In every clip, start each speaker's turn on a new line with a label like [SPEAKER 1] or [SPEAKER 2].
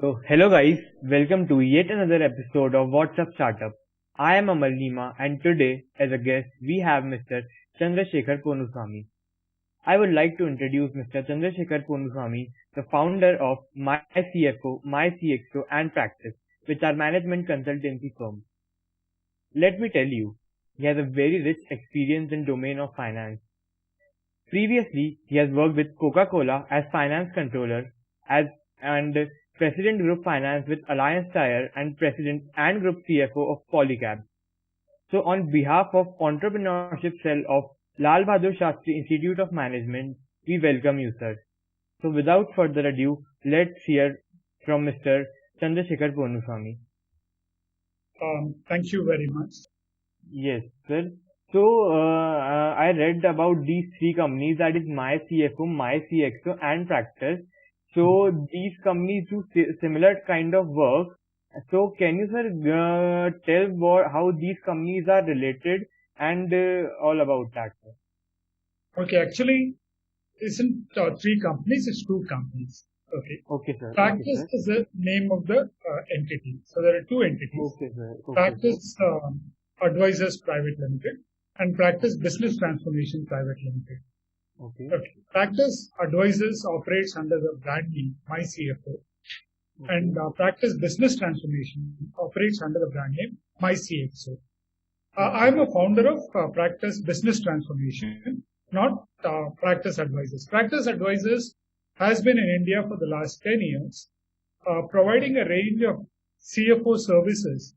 [SPEAKER 1] So, hello guys, welcome to yet another episode of What's Up Startup. I am Amal Nima and today as a guest we have Mr. Chandrasekhar Ponuswamy. I would like to introduce Mr. Chandrasekhar Ponuswamy, the founder of MyCFO, MyCXO and Practice, which are management consultancy firms. Let me tell you, he has a very rich experience in domain of finance. Previously, he has worked with Coca-Cola as finance controller and President Group Finance with Alliance Tire and President and Group CFO of Polycab. So on behalf of Entrepreneurship Cell of Lal Bahadur Shastri Institute of Management, we welcome you, sir. So without further ado, let's hear from Mr. Chandrasekhar Ponuswamy.
[SPEAKER 2] Thank you very much.
[SPEAKER 1] Yes, sir. So I read about these three companies, that is MyCFO, MyCXO and Practice. So these companies do similar kind of work. So can you, sir, tell how these companies are related and all about that, sir?
[SPEAKER 2] Okay, actually, it isn't three companies, it's two companies. Okay.
[SPEAKER 1] Okay, sir.
[SPEAKER 2] Practice
[SPEAKER 1] Okay, sir.
[SPEAKER 2] is the name of the entity. So there are two entities.
[SPEAKER 1] Okay, sir. Okay,
[SPEAKER 2] Practice Advisors Private Limited and Practice Business Transformation Private Limited.
[SPEAKER 1] Okay.
[SPEAKER 2] Okay. Practice Advisors operates under the brand name MyCFO.
[SPEAKER 1] Okay.
[SPEAKER 2] And Practice Business Transformation operates under the brand name MyCXO. I'm a founder of Practice Business Transformation, not Practice Advisors. Practice Advisors has been in India for the last 10 years, providing a range of CFO services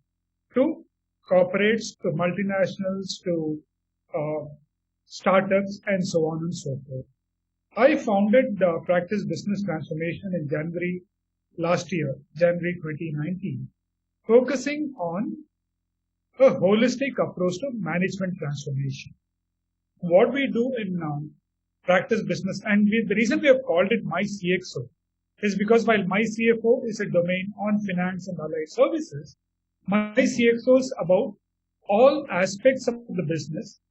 [SPEAKER 2] to corporates, to multinationals, to startups, and so on and so forth. I founded Practice Business Transformation in January last year, January 2019, focusing on a holistic approach to management transformation. What we do in Practice Business, and the reason we have called it MyCXO is because while MyCFO is a domain on finance and allied services, MyCXO is about all aspects of the business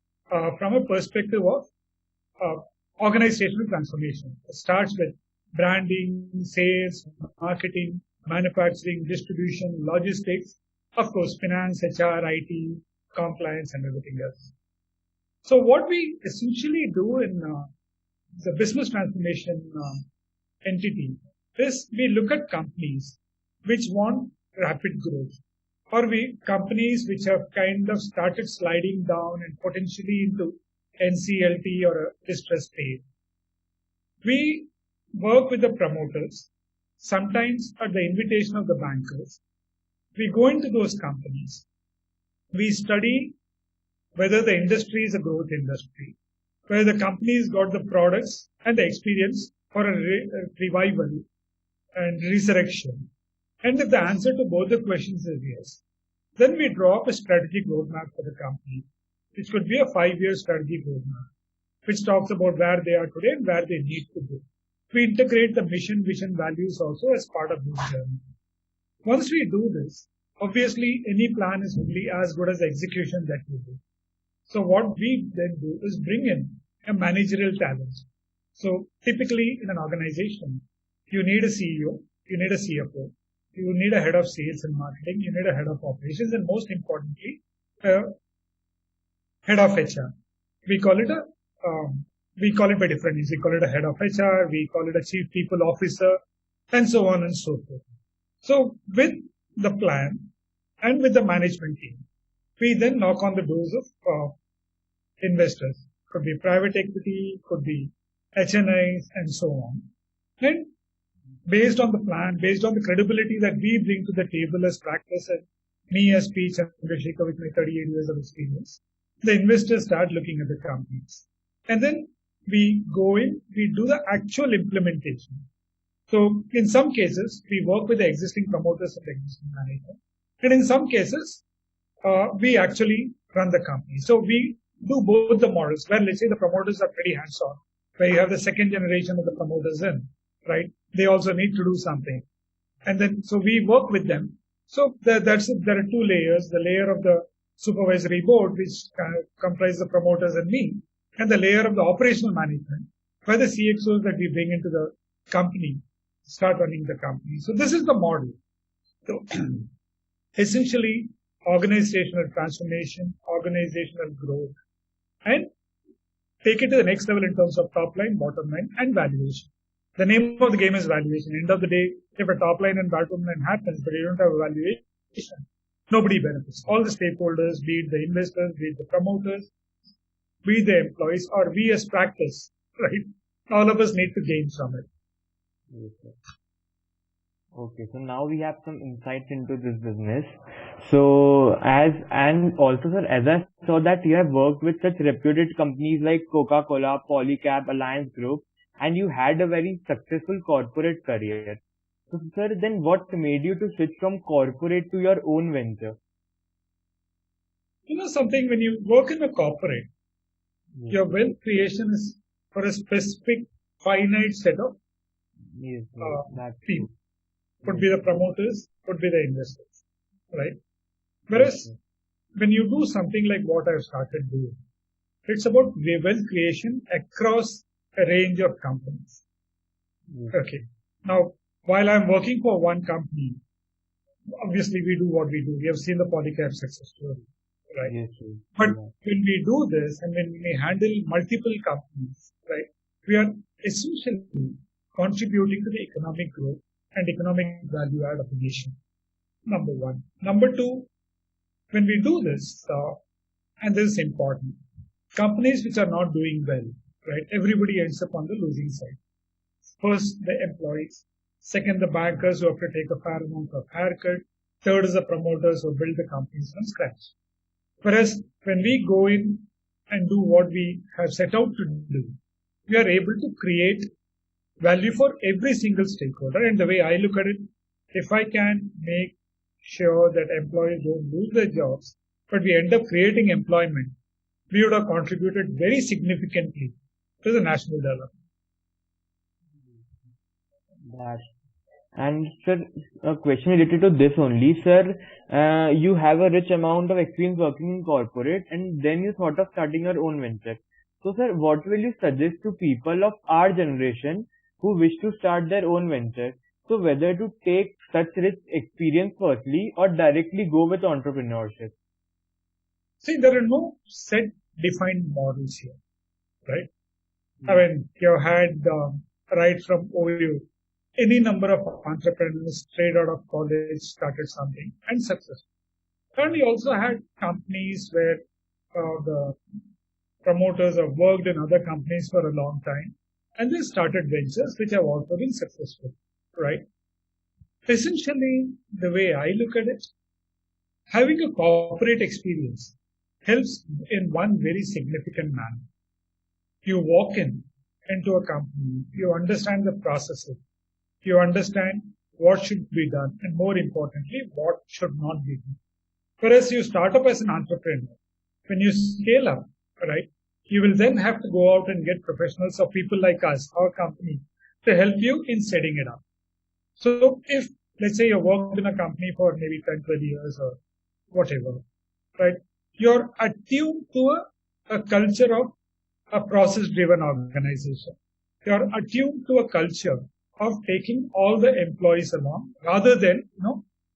[SPEAKER 2] from a perspective of organizational transformation. It starts with branding, sales, marketing, manufacturing, distribution, logistics, of course, finance, HR, IT, compliance, and everything else. So what we essentially do in the business transformation entity is we look at companies which want rapid growth, or companies which have kind of started sliding down and potentially into NCLT or a distress state. We work with the promoters, sometimes at the invitation of the bankers. We go into those companies. We study whether the industry is a growth industry, whether the company's got the products and the experience for a revival and resurrection. And if the answer to both the questions is yes, then we draw up a strategic roadmap for the company, which could be a 5-year strategic roadmap, which talks about where they are today and where they need to go. We integrate the mission, vision, values also as part of this journey. Once we do this, obviously any plan is only as good as the execution that we do. So what we then do is bring in a managerial talent. So typically in an organization, you need a CEO, you need a CFO, you need a head of sales and marketing, you need a head of operations, and most importantly, a head of HR. We call it by different names. We call it a head of HR, we call it a chief people officer, and so on and so forth. So with the plan and with the management team, we then knock on the doors of investors. Could be private equity, could be HNIs, and so on. And based on the plan, based on the credibility that we bring to the table as Practice, and me as P. Chandrasekhar with my 38 years of experience, the investors start looking at the companies. And then we go in, we do the actual implementation. So in some cases, we work with the existing promoters and the existing management. And in some cases, we actually run the company. So we do both the models, where let's say the promoters are pretty hands-on, where you have the second generation of the promoters in, right? They also need to do something. And then, so we work with them. So there are two layers, the layer of the supervisory board, which comprises the promoters and me, and the layer of the operational management, where the CXOs that we bring into the company start running the company. So this is the model. So essentially, organizational transformation, organizational growth, and take it to the next level in terms of top line, bottom line, and valuation. The name of the game is valuation. End of the day, if a top line and bottom line happens, but you don't have a valuation, nobody benefits. All the stakeholders, be it the investors, be it the promoters, be it the employees, or we as practice, right? All of us need to gain from it.
[SPEAKER 1] Yes, sir. Okay, so now we have some insights into this business. So and also sir, as I saw that you have worked with such reputed companies like Coca-Cola, Polycab, Alliance Group, and you had a very successful corporate career. So sir, then what made you to switch from corporate to your own venture?
[SPEAKER 2] You know something, when you work in a corporate,
[SPEAKER 1] Yes,
[SPEAKER 2] your wealth creation is for a specific finite set of
[SPEAKER 1] yes, that's
[SPEAKER 2] people.
[SPEAKER 1] true.
[SPEAKER 2] Could
[SPEAKER 1] Yes,
[SPEAKER 2] be the promoters, could be the investors, right?
[SPEAKER 1] yes,
[SPEAKER 2] Whereas
[SPEAKER 1] sir.
[SPEAKER 2] when you do something like what I've started doing, it's about wealth creation across a range of companies.
[SPEAKER 1] Yes,
[SPEAKER 2] Okay. Now, while I'm working for one company, obviously we do what we do. We have seen the Polycab success story, right?
[SPEAKER 1] yes, sir.
[SPEAKER 2] But
[SPEAKER 1] Yeah.
[SPEAKER 2] when we do this and when we handle multiple companies, right, we are essentially contributing to the economic growth and economic value add of the nation. Number one. Number two, when we do this, and this is important, companies which are not doing well, right, everybody ends up on the losing side. First, the employees. Second, the bankers who have to take a fair amount of haircut. Third is the promoters who build the companies from scratch. Whereas when we go in and do what we have set out to do, we are able to create value for every single stakeholder. And the way I look at it, if I can make sure that employees don't lose their jobs, but we end up creating employment, we would have contributed very significantly to the national development.
[SPEAKER 1] That. And sir, a question related to this only, sir. You have a rich amount of experience working in corporate, and then you thought of starting your own venture. So, sir, what will you suggest to people of our generation who wish to start their own venture? So, whether to take such rich experience firstly or directly go with entrepreneurship?
[SPEAKER 2] See, there are no set defined models here, right? I mean, you had right from OU, any number of entrepreneurs straight out of college started something and successful. And we also had companies where the promoters have worked in other companies for a long time and they started ventures which have also been successful, right? Essentially, the way I look at it, having a corporate experience helps in one very significant manner. You walk into a company, you understand the processes, you understand what should be done, and more importantly, what should not be done. Whereas you start up as an entrepreneur, when you scale up, right, you will then have to go out and get professionals or people like us, our company, to help you in setting it up. So if, let's say, you worked in a company for maybe 10, 20 years or whatever, right, you're attuned to a culture of a process-driven organization. You're attuned to a culture of taking all the employees along rather than,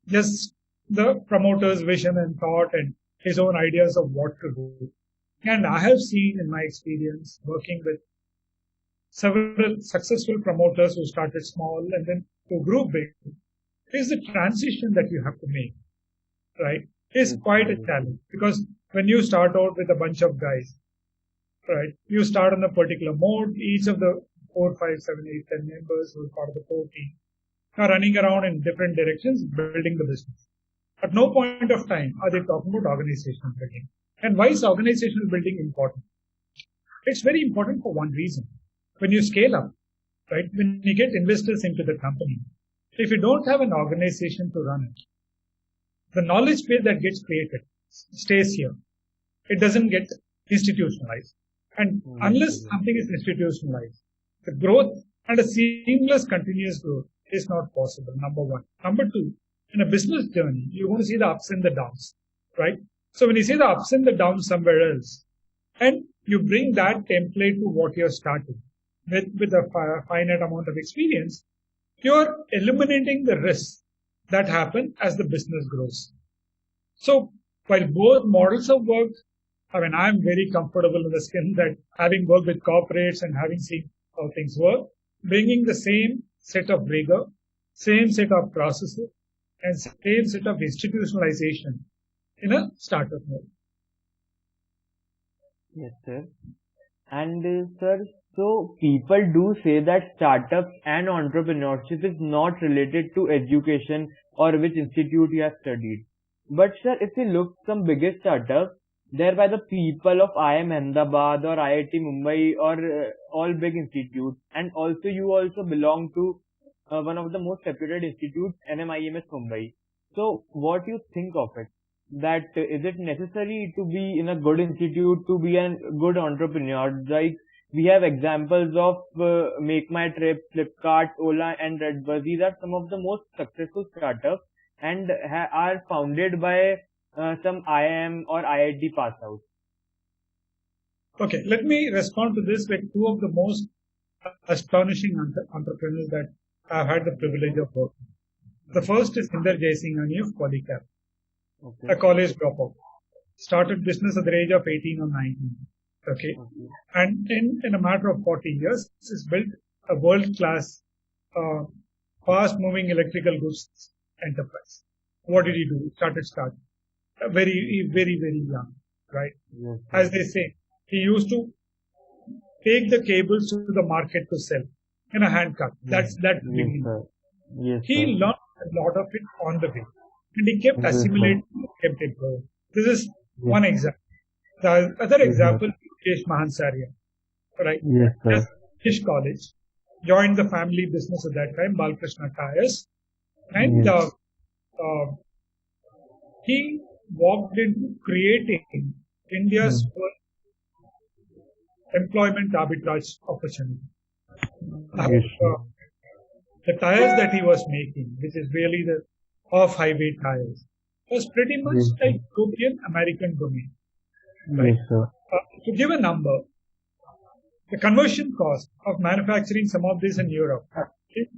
[SPEAKER 2] just the promoter's vision and thought and his own ideas of what to do. And I have seen in my experience working with several successful promoters who started small and then who grew big, is the transition that you have to make, right? Is quite a challenge because when you start out with a bunch of guys, right, you start on a particular mode, each of the 4, 5, 7, 8, 10 members who are part of the core team are running around in different directions, building the business. At no point of time are they talking about organizational building. And why is organizational building important? It's very important for one reason. When you scale up, right, when you get investors into the company, if you don't have an organization to run it, the knowledge base that gets created stays here. It doesn't get institutionalized. And unless something is institutionalized, the growth and a seamless continuous growth is not possible, number one. Number two, in a business journey, you're going to see the ups and the downs, right? So when you see the ups and the downs somewhere else, and you bring that template to what you're starting with a finite amount of experience, you're eliminating the risks that happen as the business grows. So while both models of work, I mean, I'm very comfortable in the skin that having worked with corporates and having seen how things work, bringing the same set of rigor, same set of processes, and same set of institutionalization in a startup mode.
[SPEAKER 1] Yes, sir. And sir, so people do say that startups and entrepreneurship is not related to education or which institute you have studied. But sir, if we look some biggest startups, they're by the people of IIM Ahmedabad or IIT Mumbai or all big institutes. And also you also belong to one of the most reputed institutes, NMIMS Mumbai. So what you think of it? That is it necessary to be in a good institute to be a good entrepreneur? Like we have examples of Make My Trip, Flipkart, Ola, and Redbus. These are some of the most successful startups and are founded by some IIM or IIT pass out.
[SPEAKER 2] Okay, let me respond to this with two of the most astonishing entrepreneurs that I've had the privilege of working. The first is Inder Jaisinghani of Polycab,
[SPEAKER 1] Okay.
[SPEAKER 2] a college dropout. Started business at the age of 18 or 19. Okay.
[SPEAKER 1] Okay.
[SPEAKER 2] And in a matter of 40 years, has built a world-class, fast-moving electrical goods enterprise. What did he do? He started very, very, very young, right?
[SPEAKER 1] Yes,
[SPEAKER 2] As
[SPEAKER 1] sir.
[SPEAKER 2] they say, he used to take the cables to the market to sell in a handcart. That's the
[SPEAKER 1] Yes,
[SPEAKER 2] beginning.
[SPEAKER 1] sir. Yes,
[SPEAKER 2] He
[SPEAKER 1] sir.
[SPEAKER 2] learned a lot of it on the way, and he kept
[SPEAKER 1] Yes, sir.
[SPEAKER 2] assimilating, kept it growing. This is
[SPEAKER 1] Yes,
[SPEAKER 2] one example. The other
[SPEAKER 1] yes, sir.
[SPEAKER 2] example, Mukesh Mahansarya, right?
[SPEAKER 1] Yes, sir.
[SPEAKER 2] Just finished college, joined the family business at that time, Balkrishna Tyres, and
[SPEAKER 1] Yes.
[SPEAKER 2] he walked into creating India's
[SPEAKER 1] Mm.
[SPEAKER 2] first employment arbitrage opportunity. Now,
[SPEAKER 1] Yes, sir.
[SPEAKER 2] the tires that he was making, which is really the off-highway tires, was pretty much
[SPEAKER 1] Yes, sir.
[SPEAKER 2] like European American domain,
[SPEAKER 1] Yes,
[SPEAKER 2] right?
[SPEAKER 1] sir.
[SPEAKER 2] To give a number, the conversion cost of manufacturing some of this in Europe is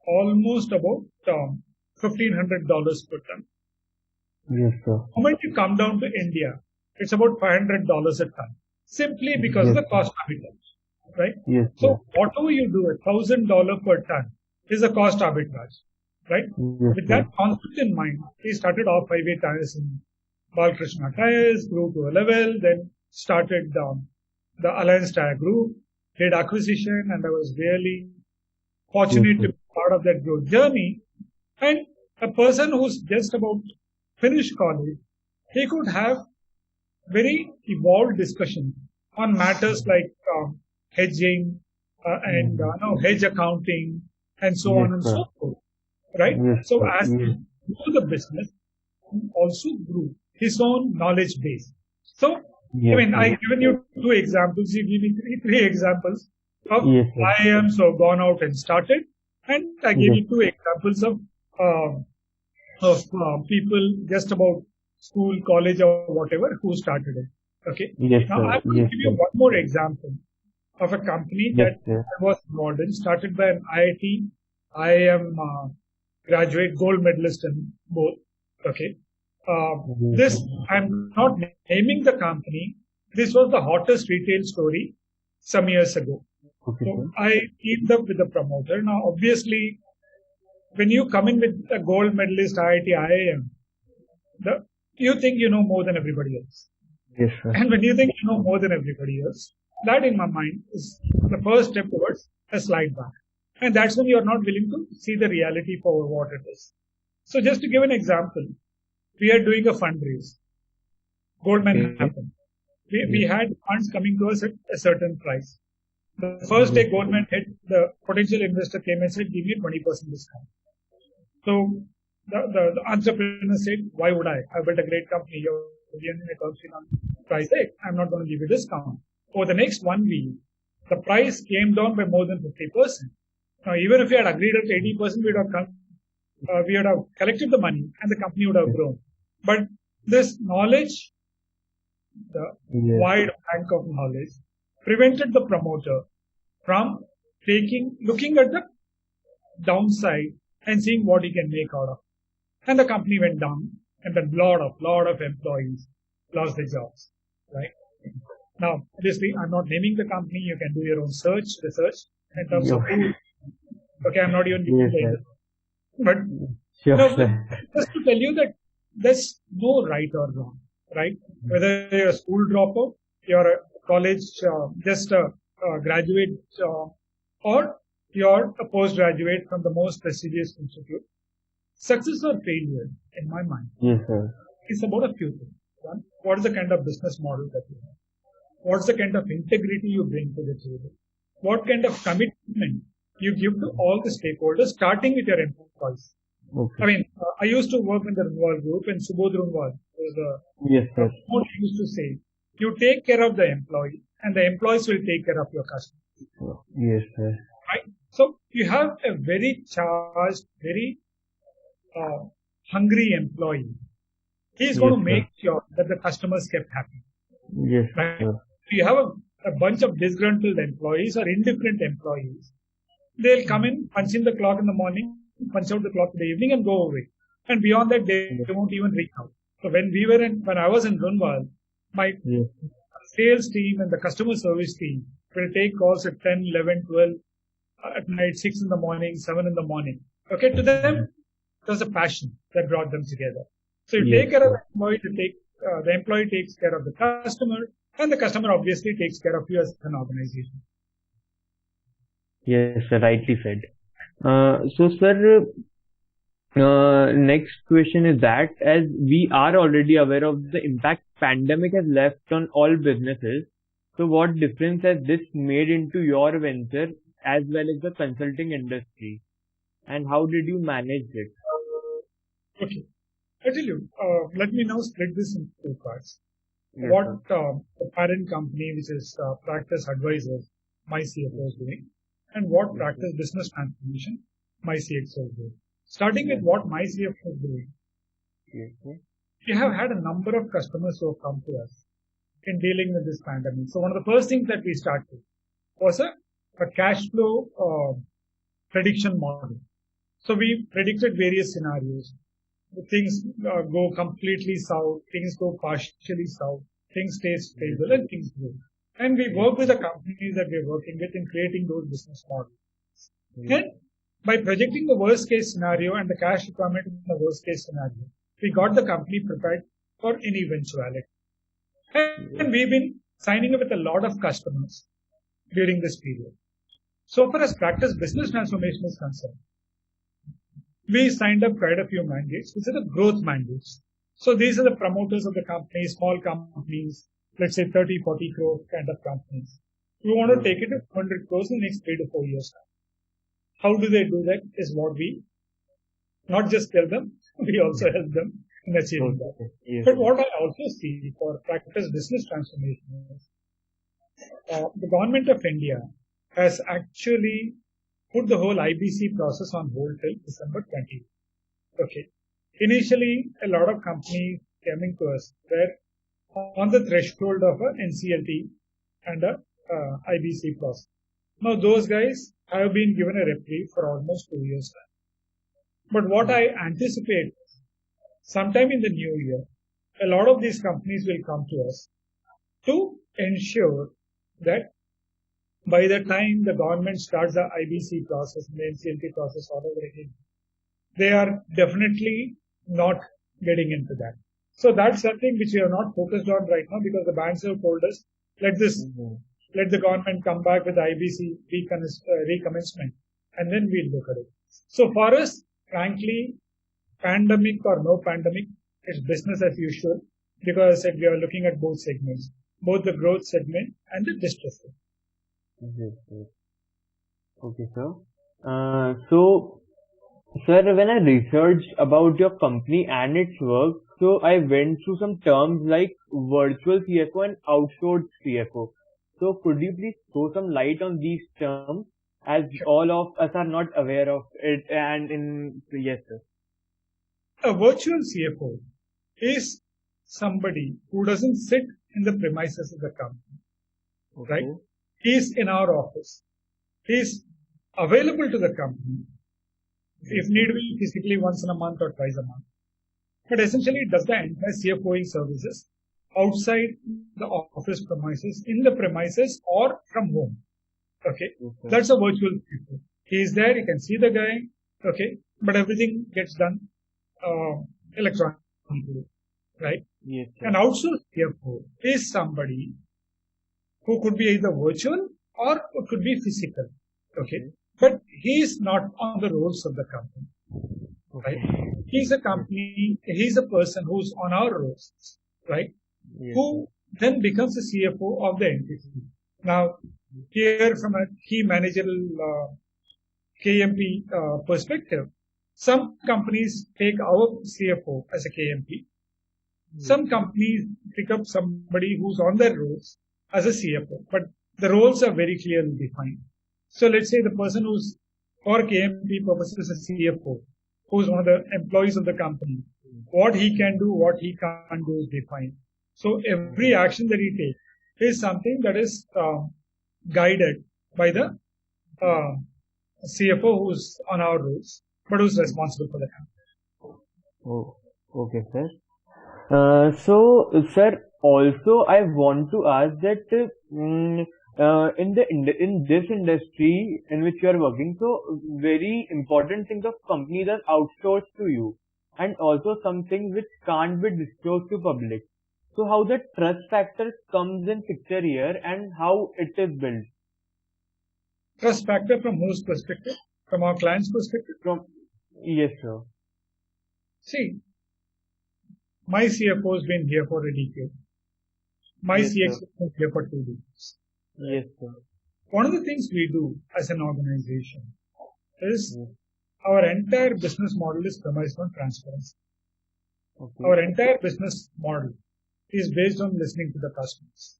[SPEAKER 2] almost about $1,500 per ton.
[SPEAKER 1] Yes, sir.
[SPEAKER 2] The moment you come down to India, it's about $500 a ton, simply because of
[SPEAKER 1] Yes,
[SPEAKER 2] the cost arbitrage, right?
[SPEAKER 1] yes, sir.
[SPEAKER 2] So whatever you do, $1,000 per ton is a cost arbitrage, right?
[SPEAKER 1] Yes,
[SPEAKER 2] With
[SPEAKER 1] sir.
[SPEAKER 2] that concept in mind, he started off-highway tires in Balkrishna Tires, grew to a level, then started the Alliance Tire Group, did acquisition, and I was really
[SPEAKER 1] Yes,
[SPEAKER 2] fortunate to
[SPEAKER 1] sir.
[SPEAKER 2] be part of that growth journey. And a person who's just about finished college, he could have very evolved discussion on matters like hedging and hedge accounting and so on
[SPEAKER 1] Yes,
[SPEAKER 2] and
[SPEAKER 1] sir.
[SPEAKER 2] so forth, right?
[SPEAKER 1] Yes,
[SPEAKER 2] So
[SPEAKER 1] sir.
[SPEAKER 2] as he
[SPEAKER 1] Yes.
[SPEAKER 2] grew the business, he also grew his own knowledge base. So, I
[SPEAKER 1] Yes,
[SPEAKER 2] mean,
[SPEAKER 1] sir.
[SPEAKER 2] I've given you two examples. You give me three examples of
[SPEAKER 1] Yes, sir.
[SPEAKER 2] IIMs who have gone out and started, and I gave
[SPEAKER 1] Yes.
[SPEAKER 2] you two examples of people just about school, college, or whatever who started it. Okay.
[SPEAKER 1] Yes,
[SPEAKER 2] Now
[SPEAKER 1] sir.
[SPEAKER 2] I'm going to
[SPEAKER 1] Yes,
[SPEAKER 2] give you
[SPEAKER 1] sir.
[SPEAKER 2] one more example of a company
[SPEAKER 1] Yes,
[SPEAKER 2] that
[SPEAKER 1] sir.
[SPEAKER 2] I was involved in, started by an IIT. I am graduate gold medalist in both. Okay.
[SPEAKER 1] Yes,
[SPEAKER 2] This,
[SPEAKER 1] sir.
[SPEAKER 2] I'm not naming the company. This was the hottest retail story some years ago.
[SPEAKER 1] Okay,
[SPEAKER 2] So
[SPEAKER 1] sir.
[SPEAKER 2] I teamed up with the promoter. Now, obviously, when you come in with a gold medalist IIT, IIM, you think you know more than everybody else.
[SPEAKER 1] Yes, sir.
[SPEAKER 2] And when you think you know more than everybody else, that in my mind is the first step towards a slide back. And that's when you're not willing to see the reality for what it is. So just to give an example, we are doing a fundraise. Goldman
[SPEAKER 1] Okay.
[SPEAKER 2] happened. We
[SPEAKER 1] Yes.
[SPEAKER 2] had funds coming to us at a certain price. The first day
[SPEAKER 1] Yes.
[SPEAKER 2] Goldman hit, the potential investor came and said, give me a 20% discount. So the entrepreneur said, why would I? I built a great company. You're giving me a on price X. I'm not going to give you a discount. For the next 1 week, the price came down by more than 50%. Now, even if we had agreed at 80%, we would have collected the money and the company would have grown. But this knowledge, the
[SPEAKER 1] Yes.
[SPEAKER 2] wide bank of knowledge, prevented the promoter from looking at the downside and seeing what he can make out of it. And the company went down, and a lot of employees lost their jobs, right? Now, obviously, I'm not naming the company. You can do your own research in terms of who. Okay, I'm not even giving the industry. But just to tell you that there's no right or wrong, right? Whether you're a school dropout, you're a college, just a graduate, or you're a postgraduate from the most prestigious institute, success or failure, in my mind, is about a few things. One, what is the kind of business model that you have? What's the kind of integrity you bring to the table? What kind of commitment you give to all the stakeholders, starting with your employees? I mean, I used to work in the Runwal group, and Subodh Runwal was what he used to say: you take care of the employee, and the employees will take care of your customer. Right? So you have a very charged, very hungry employee. He is going to make sure that the customers kept happy. Right? You have a bunch of disgruntled employees or indifferent employees. They'll come in, punch in the clock in the morning, punch out the clock in the evening, and go away. And beyond that, they won't even reach out. So when I was in Runwal, my sales team and the customer service team will take calls at 10, 11, 12 at night, 6 in the morning, 7 in the morning. Okay, to them, it was a passion that brought them together. So you take care of the employee, the employee takes care of the customer, and the customer obviously takes care of you as an organization.
[SPEAKER 1] Yes, rightly said. So, sir, next question is that as we are already aware of the impact pandemic has left on all businesses, so what difference has this made into your venture as well as the consulting industry, and how did you manage it?
[SPEAKER 2] Okay, I tell you, let me now split this into two parts. What the parent company, which is Practice Advisors, my CFO is doing, and what Practice Business Transformation, my CXO is doing. Starting with what my CFO is doing, we have had a number of customers who have come to us in dealing with this pandemic. So one of the first things that we started was a cash flow prediction model. So we predicted various scenarios. Things go completely south, things go partially south, things stay stable, and things grow. And we work with the companies that we're working with in creating those business models. And by projecting the worst case scenario and the cash requirement in the worst case scenario, we got the company prepared for any eventuality. And we've been signing up with a lot of customers during this period. So far as Practice Business Transformation is concerned, we signed up quite a few mandates, which are the growth mandates. So these are the promoters of the company, small companies, let's say 30, 40 crore kind of companies. We want to take it to 100 crores in the next 3 to 4 years. How do they do that is what we not just tell them, we also help them in achieving that. But what I also see for Practice Business Transformation is the government of India has actually put the whole IBC process on hold till December 20. Okay. Initially, a lot of companies coming to us were on the threshold of an NCLT and a IBC process. Now, those guys have been given a reprieve for almost 2 years now. But what I anticipate, sometime in the new year, a lot of these companies will come to us to ensure that by the time the government starts the IBC process and the NCLT process all over again, they are definitely not getting into that. So that's something which we are not focused on right now because the banks have told us, let the government come back with the IBC recommencement and then we'll look at it. So for us, frankly, pandemic or no pandemic, it's business as usual because I said we are looking at both segments, both the growth segment and the distress segment.
[SPEAKER 1] Okay, sir. So, sir, when I researched about your company and its work, so I went through some terms like virtual CFO and outsourced CFO. So, could you please throw some light on these terms as all of us are not aware of it? And yes, sir.
[SPEAKER 2] A virtual CFO is somebody who doesn't sit in the premises of the company, right? He's in our office. He's available to the company if need be, physically once in a month or twice a month. But essentially, it does the entire CFOing services outside the office premises, in the premises, or from home. Okay,
[SPEAKER 1] Yes, sir.
[SPEAKER 2] that's a virtual CFO. He is there, you can see the guy. Okay, but everything gets done electronically, right?
[SPEAKER 1] Yes, sir.
[SPEAKER 2] An outsourced CFO is somebody who could be either virtual or it could be physical. Okay, but he is not on the rolls of the company, right?
[SPEAKER 1] Okay.
[SPEAKER 2] He's a company, he's a person who's on our rolls, right?
[SPEAKER 1] Yes,
[SPEAKER 2] Who then becomes the CFO of the entity. Now, here from a key managerial KMP perspective, some companies take our CFO as a KMP. Some companies pick up somebody who's on their roles as a CFO, but the roles are very clearly defined. So let's say the person who's for KMP purposes a CFO, who's one of the employees of the company, what he can do, what he can't do is defined. So every action that he takes is something that is guided by the CFO who's on our roles, but who's responsible for the company.
[SPEAKER 1] Oh, okay, sir. Sir, also I want to ask that in this industry in which you are working, so very important things of companies are outsourced to you, and also something which can't be disclosed to public. So how the trust factor comes in picture here, and how it is built?
[SPEAKER 2] Trust factor from whose perspective? From our client's perspective?
[SPEAKER 1] From Yes, sir.
[SPEAKER 2] See, my CFO has been here for a decade. My
[SPEAKER 1] Yes,
[SPEAKER 2] CX
[SPEAKER 1] sir.
[SPEAKER 2] has been here for 2 decades.
[SPEAKER 1] Yes, sir.
[SPEAKER 2] One of the things we do as an organization is
[SPEAKER 1] Yes.
[SPEAKER 2] our entire business model is premised on transparency.
[SPEAKER 1] Okay.
[SPEAKER 2] Our entire business model is based on listening to the customers,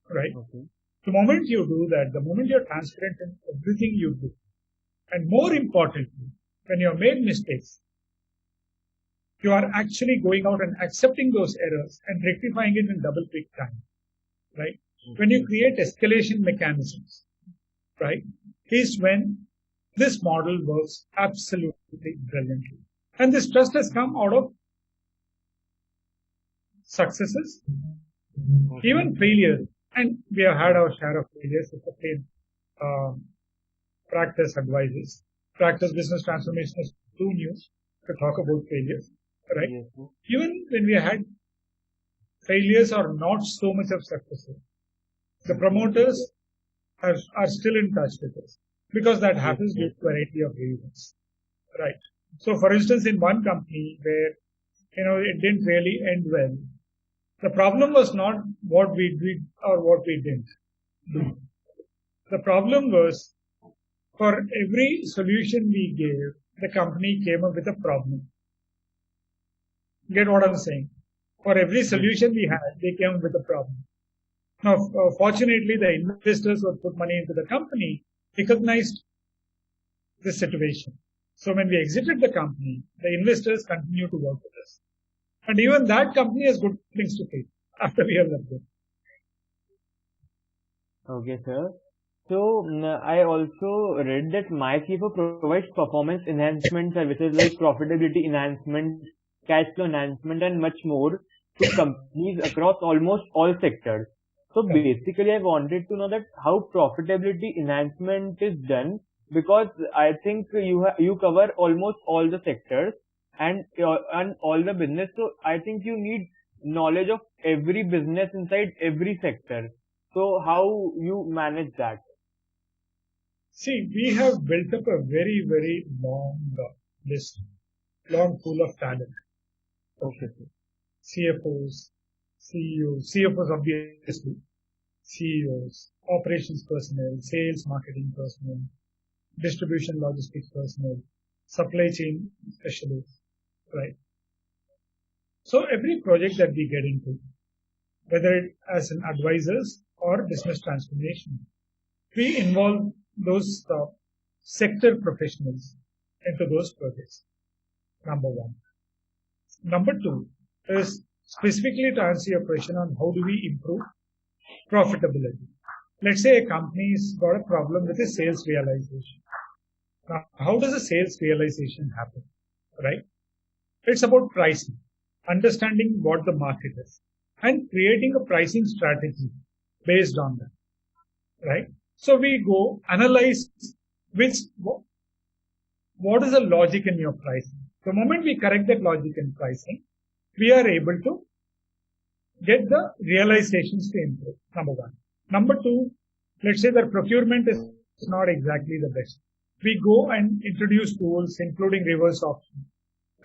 [SPEAKER 2] right?
[SPEAKER 1] Okay.
[SPEAKER 2] The moment you do that, the moment you're transparent in everything you do, and more importantly, when you have made mistakes, you are actually going out and accepting those errors and rectifying it in double quick time, right? When you create escalation mechanisms, right, is when this model works absolutely brilliantly. And this trust has come out of successes, even failures. And we have had our share of failures, especially practice advices. Practice business transformation is too new to talk about failures, right?
[SPEAKER 1] Yes, sir.
[SPEAKER 2] Even when we had failures or not so much of successes, the promoters are still in touch with us because that happens due to a variety of reasons, right? So, for instance, in one company where it didn't really end well, the problem was not what we did or what we didn't do. The problem was for every solution we gave, the company came up with a problem. Get what I'm saying? For every solution we had, they came up with a problem. Now, fortunately, the investors who put money into the company recognized this situation. So when we exited the company, the investors continued to work with us. And even that company has good things to say after we have left them.
[SPEAKER 1] Okay, sir. So, I also read that MyCFO provides performance enhancement services like profitability enhancement, cash flow enhancement, and much more to companies across almost all sectors. So basically, I wanted to know that how profitability enhancement is done, because I think you cover almost all the sectors and all the business. So I think you need knowledge of every business inside every sector. So how you manage that?
[SPEAKER 2] See, we have built up a very, very long list, long pool of talent.
[SPEAKER 1] Okay.
[SPEAKER 2] CFOs, CEOs, CFOs obviously, CEOs, operations personnel, sales marketing personnel, distribution logistics personnel, supply chain specialists, right? So every project that we get into, whether it as an advisors or business transformation, we involve those sector professionals into those projects. Number one. Number two is specifically to answer your question on how do we improve profitability. Let's say a company's got a problem with its sales realization. Now, how does a sales realization happen? Right? It's about pricing, understanding what the market is, and creating a pricing strategy based on that. Right? So we go analyze which what is the logic in your pricing. The moment we correct that logic in pricing, we are able to get the realizations to improve. Number one. Number two, let's say that procurement is not exactly the best. We go and introduce tools, including reverse auction.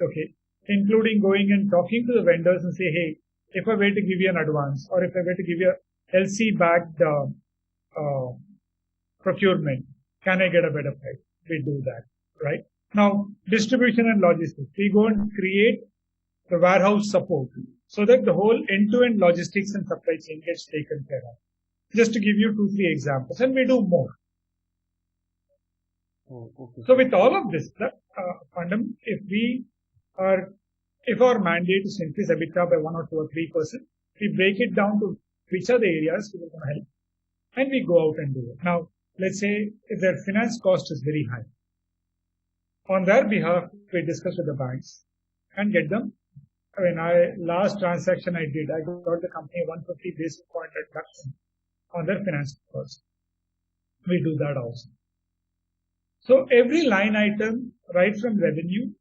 [SPEAKER 2] Okay. Including going and talking to the vendors and say, hey, if I were to give you an advance or if I were to give you a LC backed procurement, can I get a better price? We do that, right? Now, distribution and logistics. We go and create the warehouse support so that the whole end-to-end logistics and supply chain gets taken care of. Just to give you 2-3 examples, and we do more.
[SPEAKER 1] Oh, okay.
[SPEAKER 2] So with all of this, if our mandate is to increase EBITDA by 1 or 2 or 3%, we break it down to which are the areas we are going to help, and we go out and do it. Now, let's say if their finance cost is very high, on their behalf, we discuss with the banks and get them. Last transaction I did, I got the company 150 basis point reduction on their finance cost. We do that also. So every line item, right from revenue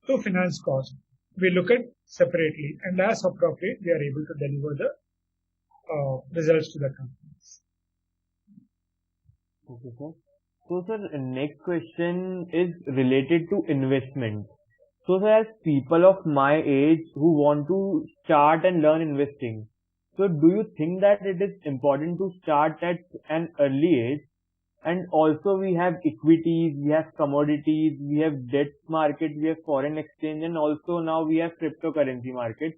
[SPEAKER 2] to finance cost, we look at separately, and as appropriate, we are able to deliver the results to the companies.
[SPEAKER 1] Okay, sir. So, sir, next question is related to investment. So, sir, as people of my age who want to start and learn investing, so do you think that it is important to start at an early age? And also we have equities, we have commodities, we have debt market, we have foreign exchange, and also now we have cryptocurrency market.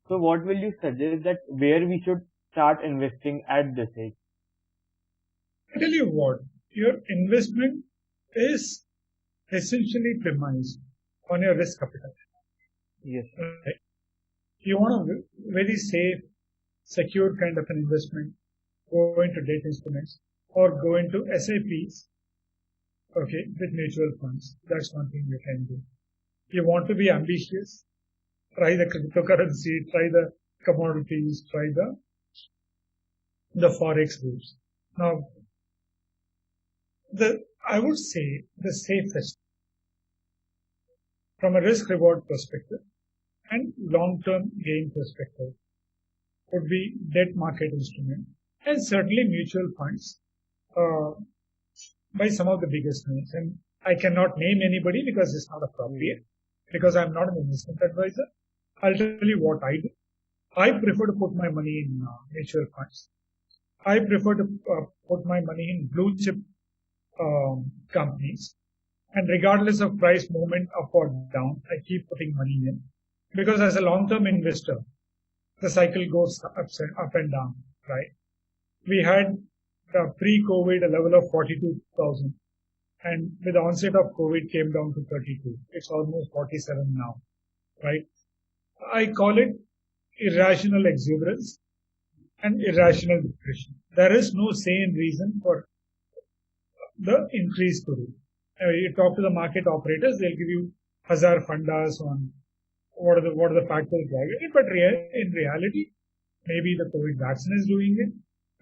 [SPEAKER 1] So what will you suggest that where we should start investing at this age?
[SPEAKER 2] I tell you what, your investment is essentially premised on your risk appetite.
[SPEAKER 1] Yes.
[SPEAKER 2] Right? You want a very safe, secure kind of an investment, go into debt instruments or go into SIPs, okay, with mutual funds. That's one thing you can do. You want to be ambitious, try the cryptocurrency, try the commodities, try the forex groups. Now, I would say the safest from a risk reward perspective and long-term gain perspective would be debt market instrument and certainly mutual funds by some of the biggest names. And I cannot name anybody because it's not appropriate, because I'm not an investment advisor. I'll tell you what I do. I prefer to put my money in mutual funds. I prefer to put my money in blue chip companies. And regardless of price movement up or down, I keep putting money in. Because as a long-term investor, the cycle goes up and down, right? We had pre-COVID a level of 42,000. And with the onset of COVID came down to 32. It's almost 47 now, right? I call it irrational exuberance and irrational depression. There is no sane reason for the increase to it. You talk to the market operators, they'll give you hazar fundas on what are the factors driving it. But in reality, maybe the COVID vaccine is doing it.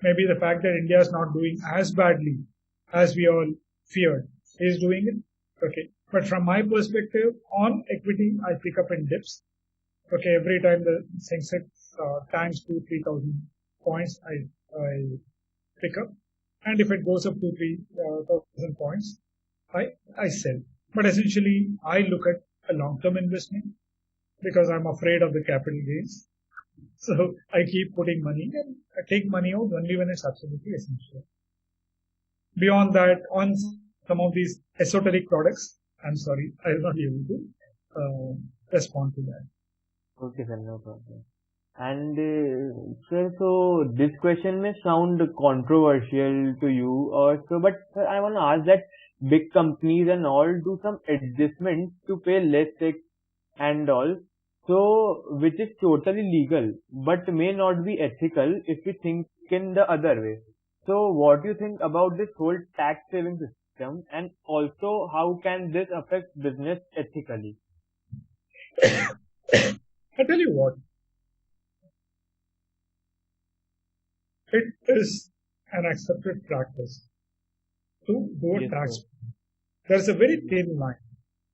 [SPEAKER 2] Maybe the fact that India is not doing as badly as we all feared is doing it. Okay. But from my perspective, on equity, I pick up in dips. Okay. Every time the Sensex tanks 2,000-3,000 points, I pick up. And if it goes up to 3,000 points, I sell. But essentially, I look at a long-term investment because I'm afraid of the capital gains. So I keep putting money and I take money out only when it's absolutely essential. Beyond that, on some of these esoteric products, I'm sorry, I will not be able to respond to that.
[SPEAKER 1] Okay, sir, no problem. And sir, so this question may sound controversial to you, but sir, I want to ask that big companies and all do some adjustments to pay less tax and all, so which is totally legal, but may not be ethical if we think in the other way. So, what do you think about this whole tax saving system? system, and also how can this affect business ethically?
[SPEAKER 2] I tell you what, it is an accepted practice to do a
[SPEAKER 1] Yes,
[SPEAKER 2] tax.
[SPEAKER 1] sir.
[SPEAKER 2] There's a very thin line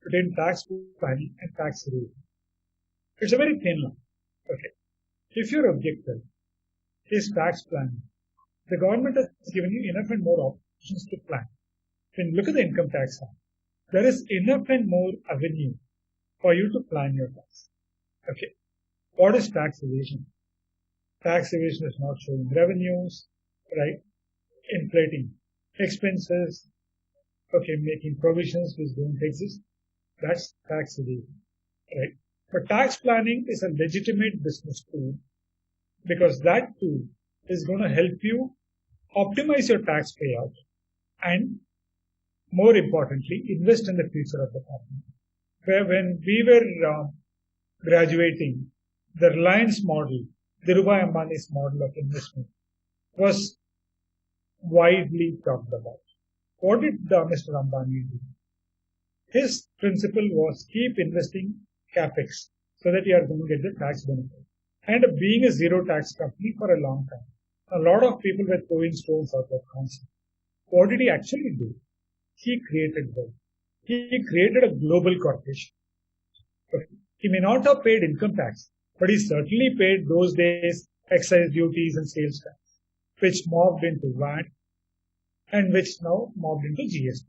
[SPEAKER 2] between tax planning and tax evasion. It's a very thin line. Okay. If your objective is tax planning, the government has given you enough and more options to plan. When you look at the income tax act, there is enough and more avenue for you to plan your tax. Okay. What is tax evasion? Tax evasion is not showing revenues, right? Inflating expenses, okay, making provisions which don't exist. That's tax evasion, right? But tax planning is a legitimate business tool because that tool is going to help you optimize your tax payout and, more importantly, invest in the future of the company. Where when we were graduating, the Reliance model, Dhirubhai Ambani's model of investment, was widely talked about. What did Mr. Ambani do? His principle was keep investing capex so that you are going to get the tax benefit. And being a zero tax company for a long time, a lot of people were throwing stones at that concept. What did he actually do? He created wealth. He created a global corporation. He may not have paid income tax, but he certainly paid those days excise duties and sales tax, which morphed into VAT and which now morphed into GST.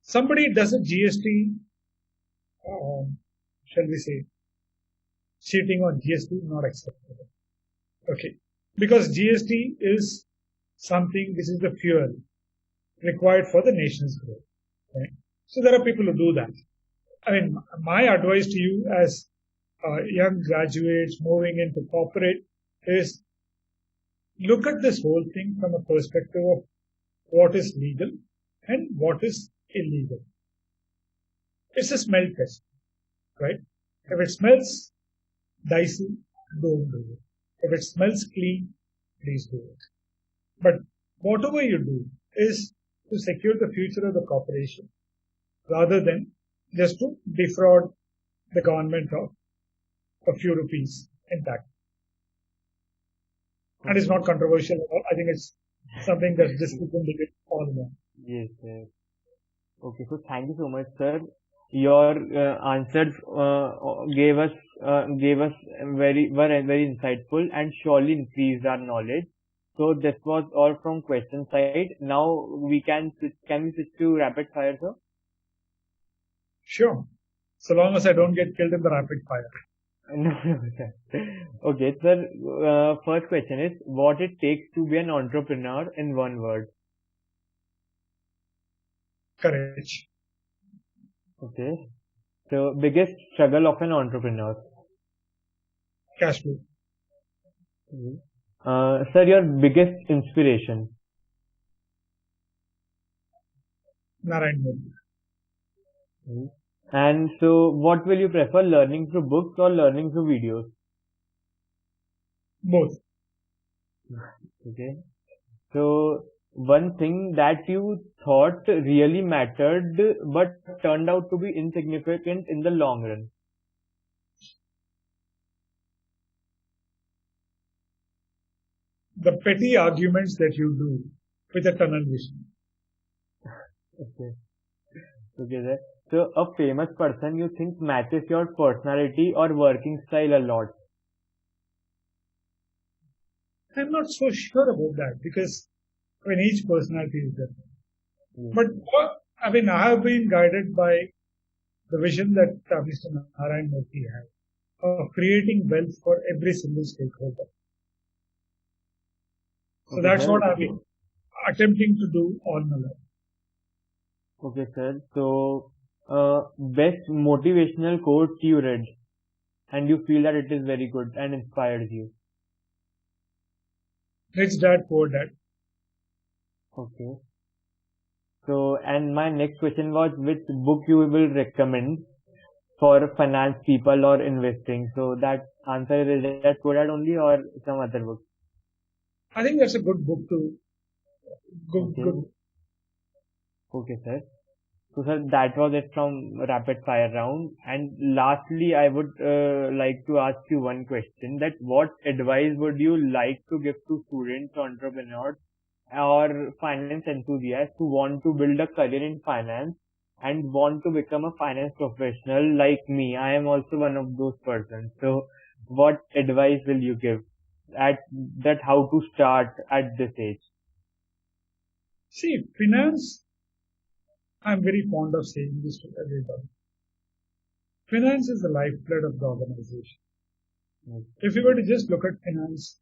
[SPEAKER 2] Somebody does a GST, shall we say, cheating on GST, not acceptable. Okay. Because GST is something which is the fuel required for the nation's growth. Right? So there are people who do that. I mean, my advice to you as young graduates moving into corporate is look at this whole thing from a perspective of what is legal and what is illegal. It's a smell test, right? If it smells dicey, don't do it. If it smells clean, please do it. But whatever you do is to secure the future of the corporation rather than just to defraud the government of a few rupees in tax. And it's not controversial at all. I think it's something that this we can debate all along.
[SPEAKER 1] Yes, sir. Okay, so thank you so much, sir. Your answers gave us very insightful and surely increased our knowledge. So this was all from question side. Now can we switch to rapid fire, sir?
[SPEAKER 2] Sure. So long as I don't get killed in the rapid fire.
[SPEAKER 1] No, no, sir. Okay, sir. First question is what it takes to be an entrepreneur in one word.
[SPEAKER 2] Courage.
[SPEAKER 1] Okay. So biggest struggle of an entrepreneur.
[SPEAKER 2] Cash flow.
[SPEAKER 1] Sir, your biggest inspiration.
[SPEAKER 2] Narayan Modi.
[SPEAKER 1] And so, what will you prefer, learning through books or learning through videos?
[SPEAKER 2] Both.
[SPEAKER 1] Okay. So, one thing that you thought really mattered but turned out to be insignificant in the long run.
[SPEAKER 2] The petty arguments that you do with a tunnel vision.
[SPEAKER 1] Okay. Okay, sir. So, a famous person you think matches your personality or working style a lot.
[SPEAKER 2] I'm not so sure about that because I mean each personality is different.
[SPEAKER 1] Yes.
[SPEAKER 2] But I mean I have been guided by the vision that Mr. Narayan Murthy had of creating wealth for every single stakeholder. So
[SPEAKER 1] Okay,
[SPEAKER 2] that's
[SPEAKER 1] sir.
[SPEAKER 2] what I've been attempting to do all my life.
[SPEAKER 1] Okay, sir. So, best motivational quote you read and you feel that it is very good and inspires you.
[SPEAKER 2] Rich Dad, Poor Dad.
[SPEAKER 1] Okay. So, and my next question was which book you will recommend for finance people or investing. So that answer is that Poor Dad only or some other book.
[SPEAKER 2] I think that's a good book to
[SPEAKER 1] Okay.
[SPEAKER 2] good
[SPEAKER 1] Okay, sir. So, sir, that was it from rapid fire round. And lastly, I would like to ask you one question: that what advice would you like to give to students, entrepreneurs, or finance enthusiasts who want to build a career in finance and want to become a finance professional like me? I am also one of those persons. So, what advice will you give at that how to start at this age?
[SPEAKER 2] See, finance, I'm very fond of saying this to everybody. Finance is the lifeblood of the organization. If you were to just look at finance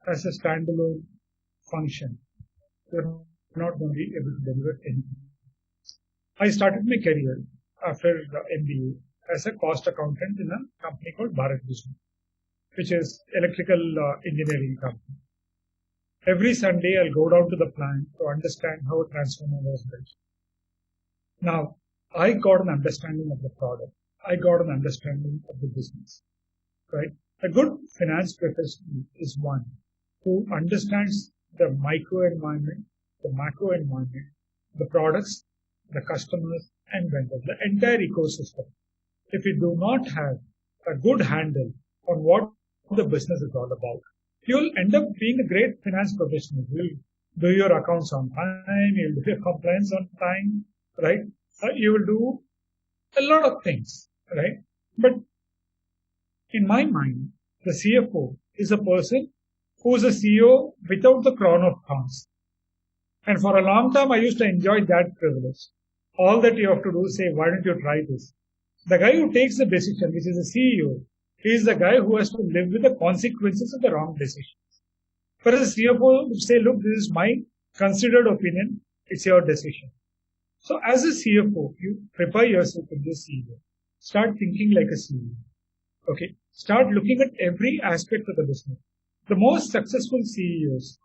[SPEAKER 2] as a standalone function, you're not going to be able to deliver anything. I started my career after the MBA as a cost accountant in a company called Bharat Bhushan, which is electrical engineering company. Every Sunday, I'll go down to the plant to understand how a transformer was built. Now, I got an understanding of the product. I got an understanding of the business, right? A good finance professional is one who understands the micro environment, the macro environment, the products, the customers, and vendors, the entire ecosystem. If you do not have a good handle on what the business is all about, you'll end up being a great finance professional. You'll do your accounts on time, you'll do your compliance on time, right? You will do a lot of things, right? But in my mind, the CFO is a person who is a CEO without the crown of thorns. And for a long time, I used to enjoy that privilege. All that you have to do is say, why don't you try this? The guy who takes the decision, which is the CEO, he is the guy who has to live with the consequences of the wrong decision. Whereas the CFO would say, look, this is my considered opinion, it's your decision. So as a CFO, you prepare yourself to be a CEO. Start thinking like a CEO. Okay. Start looking at every aspect of the business. The most successful CEOs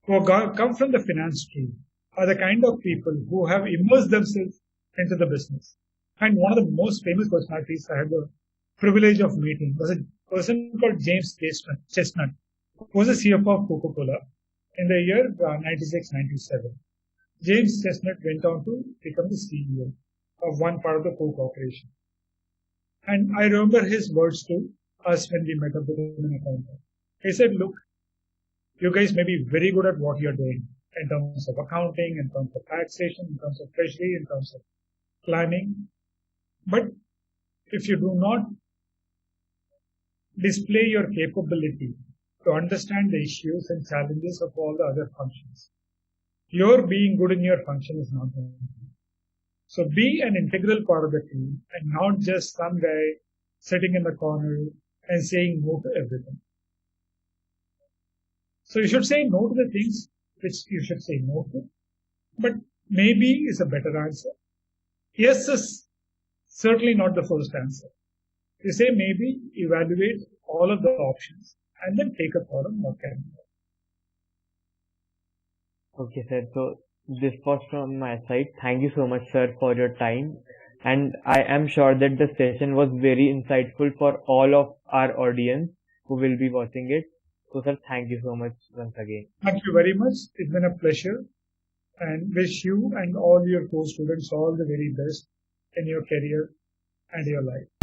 [SPEAKER 2] who come from the finance stream are the kind of people who have immersed themselves into the business. And one of the most famous personalities I had the privilege of meeting was a person called James Chestnut, who was the CFO of Coca-Cola in the year 96-97. James Chestnut went on to become the CEO of one part of the Coke operation. And I remember his words to us when we met up with him in a counter. He said, look, you guys may be very good at what you're doing in terms of accounting, in terms of taxation, in terms of treasury, in terms of planning. But if you do not display your capability to understand the issues and challenges of all the other functions, your being good in your function is not going to be. So be an integral part of the team and not just some guy sitting in the corner and saying no to everything. So you should say no to the things which you should say no to, but maybe is a better answer. Yes is certainly not the first answer. You say maybe, evaluate all of the options, and then take a call on what can be done.
[SPEAKER 1] Okay, sir. So this was from my side. Thank you so much, sir, for your time. And I am sure that the session was very insightful for all of our audience who will be watching it. So, sir, thank you so much once again.
[SPEAKER 2] Thank you very much. It's been a pleasure and wish you and all your co-students all the very best in your career and your life.